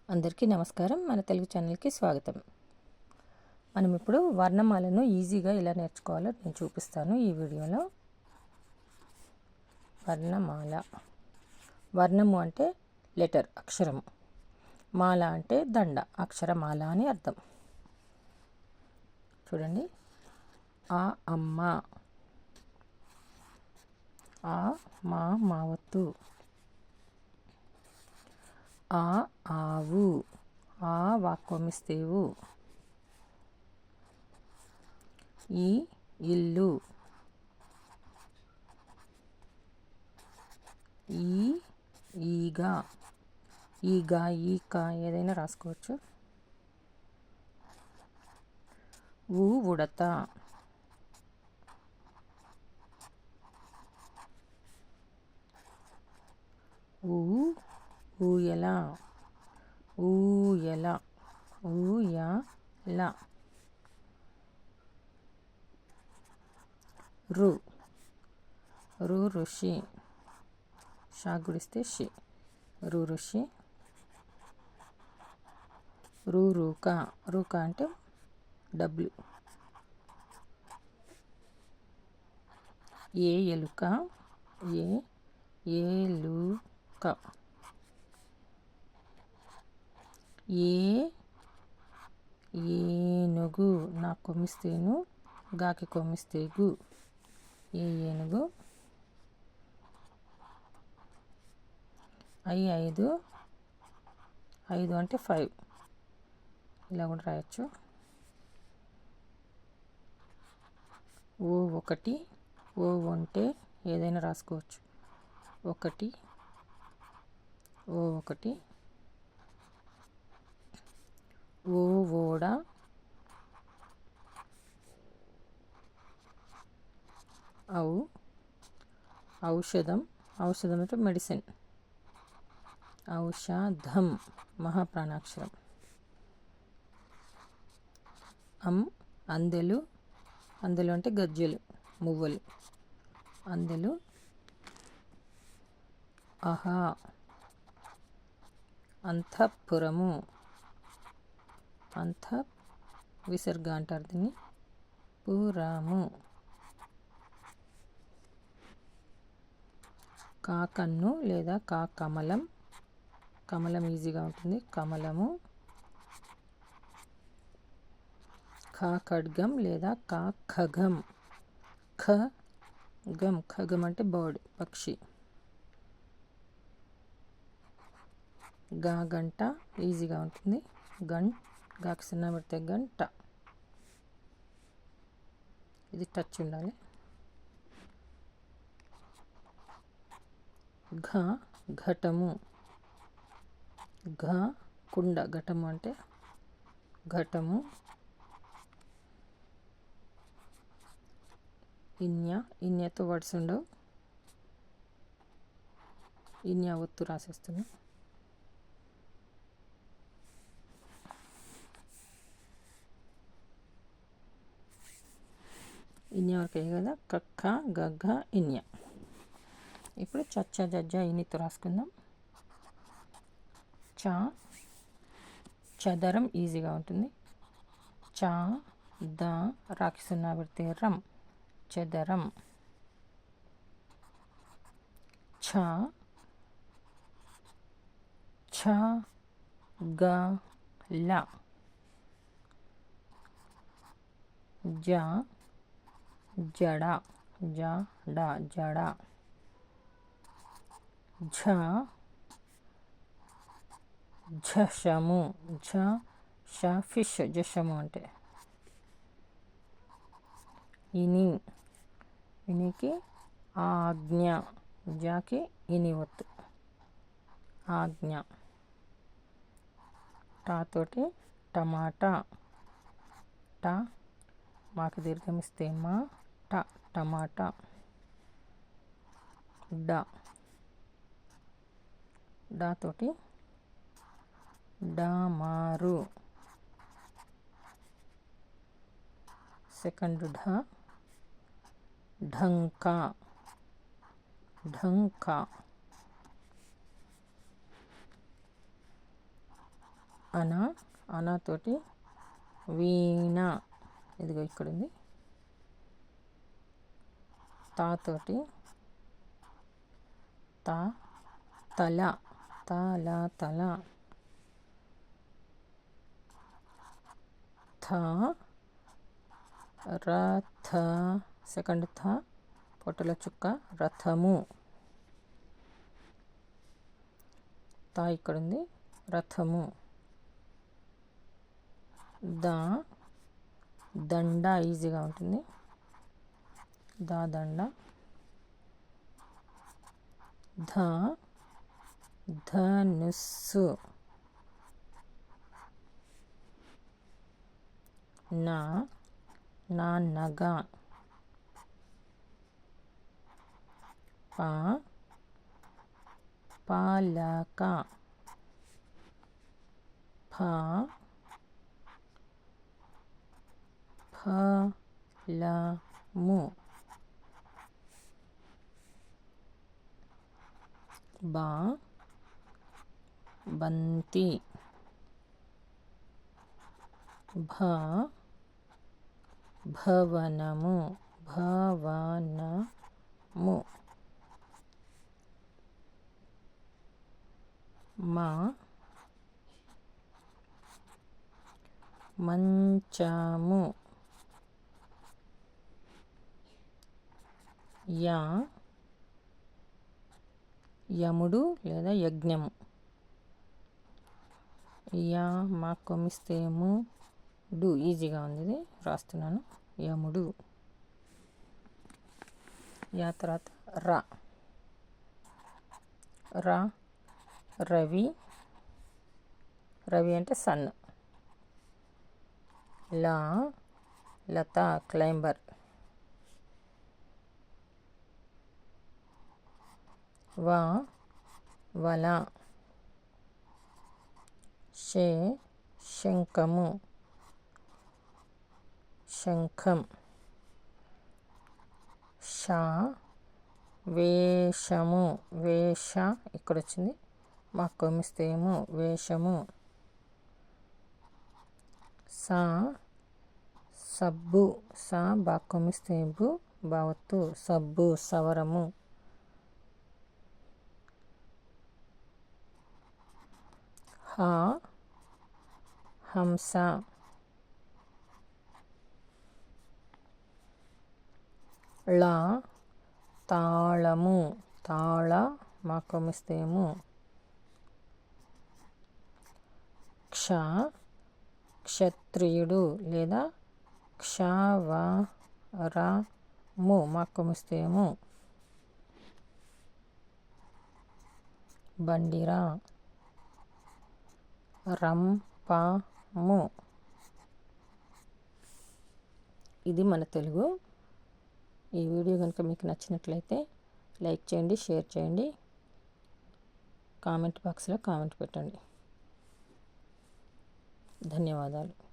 అందరికీ నమస్కారం. మన తెలుగు ఛానల్కి స్వాగతం. మనం ఇప్పుడు వర్ణమాలను ఈజీగా ఎలా నేర్చుకోవాలో నేను చూపిస్తాను ఈ వీడియోలో. వర్ణమాల. వర్ణము అంటే లెటర్, అక్షరము. మాల అంటే దండ, అక్షరమాల అని అర్థం. చూడండి. ఆ అమ్మ, ఆ మావత్తు, ఆ ఆవు, ఆ వాక్కొమ్మిస్తేవు, ఈ ఇల్లు, ఈ ఈగ, ఈగ ఈక ఏదైనా రాసుకోవచ్చు. ఉడత, ఊయల, ఊయల, ఊయల, ఋషి, షా గుడిస్తే షి, ఋషి, రూక, రూక అంటే డబ్ల్యూ, ఏ ఎలుక, ఏలుక, ఏనుగు, నా కొమ్మిస్తేను, గాకి కొమ్మిస్తే గు, ఏనుగు, ఐదు, ఐదు అంటే 5, ఇలా కూడా రాయొచ్చు. ఒకటి, ఉంటే ఏదైనా రాసుకోవచ్చు. ఒకటి, ఒకటి, ఓడ, ఔషధం, ఔషధం అంటే మెడిసిన్, ఔషధం మహాప్రాణాక్షరం. అందెలు, అందెలు అంటే గజ్జెలు, మువ్వలు, అందెలు. అంతఃపురము, విసర్గ అంటారు దీన్ని, పురము. కాకన్ను లేదా కమలం, కమలం ఈజీగా ఉంటుంది, కమలము. ఖడ్గం లేదా ఖగం, ఖగం అంటే బర్డ్, పక్షి. గంట ఈజీగా ఉంటుంది, గాకి చిన్న పెడితే గంట, ఇది టచ్ ఉండాలి. ఘటము, కుండ, ఘటము అంటే ఘటము. ఇన్యతో వర్డ్స్ ఉండవు, ఇన్య ఒత్తు రాసేస్తున్నా. ఇన్య వరకే కదా, కక్క గగ్గ ఇన్య. ఇప్పుడు చచ్చ జజ్జ ఇనితో రాసుకుందాం. చదరం ఈజీగా ఉంటుంది, రాకి సున్నా పెడితే రం, చదరం. గల, జడ, జడ. ఝషము, ఫిష్, జషము అంటే. ఇనికి ఆజ్ఞ, జాకి ఇని ఒత్తు, ఆజ్ఞ. టాతోటి టమాటా, మాకు దీర్ఘమిస్తే మా, టమాటా. డాతోటి డమారు, సెకండ్ ఢంకా, అనాతోటి వీణ, ఇదిగో ఇక్కడ ఉంది. తాతోటి తల, తల. రథ, సెకండ్ పొట్టల చుక్క, రథము. ఇక్కడ ఉంది, రథము. దండ, ఈజీగా ఉంటుంది. దండ. ధనుస్సు. నగ. పాలక. ఫలము. బంతి. భవనము. మంచము. యముడు లేదా యజ్ఞము. మాకొమిస్తేము ఈజీగా ఉంది, ఇది రాస్తున్నాను. యముడు. తర్వాత రవి. రవి అంటే సన్. లత, క్లైంబర్. వల. శంఖము. శంఖం. వేషము. ఇక్కడ వచ్చింది, మాకు కొమిస్తేమో వేషము. సబ్బు. బాకొమిస్తేబు, బావత్తు, సబ్బు, సవరము. హంస. తాళము. మాకొమిస్తేము. క్షత్రియుడు లేదా క్షవరము, మాకొమిస్తేము. బండిరా. రంపము. ఇది మన తెలుగు. ఈ వీడియో కనుక మీకు నచ్చినట్లయితే లైక్ చేయండి, షేర్ చేయండి, కామెంట్ బాక్స్లో కామెంట్ పెట్టండి. ధన్యవాదాలు.